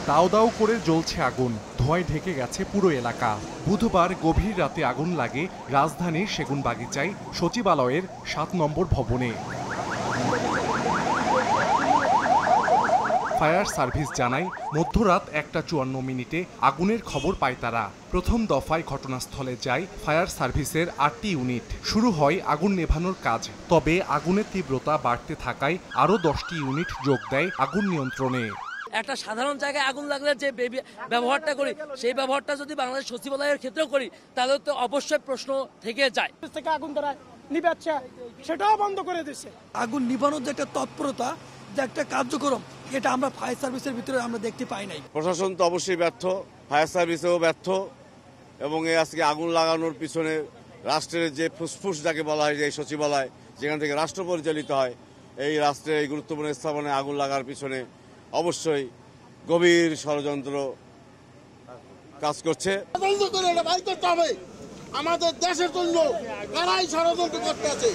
দাও দাও করে জ্বলছে আগুন, ধোঁয়ায় ঢেকে গেছে পুরো এলাকা। বুধবার গভীর রাতে আগুন লাগে রাজধানীর সেগুনবাগিচায় সচিবালয়ের ৭ নম্বর ভবনে। ফায়ার সার্ভিস জানায় মধ্যরাত ১টা ৫৪ আগুনের খবর পায় তারা। প্রথম দফায় ঘটনাস্থলে যায় ফায়ার সার্ভিসের ৮টি ইউনিট। শুরু হয় আগুন নেভানোর কাজ, তবে আগুনের তীব্রতা বাড়তে থাকায় আরও 10টি ইউনিট যোগ দেয় আগুন নিয়ন্ত্রণে। একটা সাধারণ জায়গায় আগুন লাগলে যে ব্যবহারটা করি, সেই ব্যবহারটা যদি বাংলাদেশ সচিবালয়ের ক্ষেত্রেও করি, তাহলে তো অবশ্যই প্রশ্ন থেকে যায়। থেকে আগুন দ্বারা নিবাচ্ছে, সেটাও বন্ধ করে দিচ্ছে। আগুন নিভানোর যে একটা তৎপরতা, যে একটা কার্যক্রম, এটা আমরা ফায়ার সার্ভিসের ভিতরে আমরা দেখতে পাই নাই। প্রশাসন তো অবশ্যই ব্যর্থ, ফায়ার সার্ভিসেও ব্যর্থ, এবং এই আজকে আগুন লাগানোর পিছনে রাষ্ট্রের যে ফুসফুস যাকে বলা হয়, যে সচিবালয় যেখান থেকে রাষ্ট্র পরিচালিত হয়, এই রাষ্ট্রের এই গুরুত্বপূর্ণ স্থাপনায় আগুন লাগার পিছনে অবশ্যই গভীর ষড়যন্ত্র কাজ করছে। আমাদের দেশের জন্য কারাই ষড়যন্ত্র করতে আছে।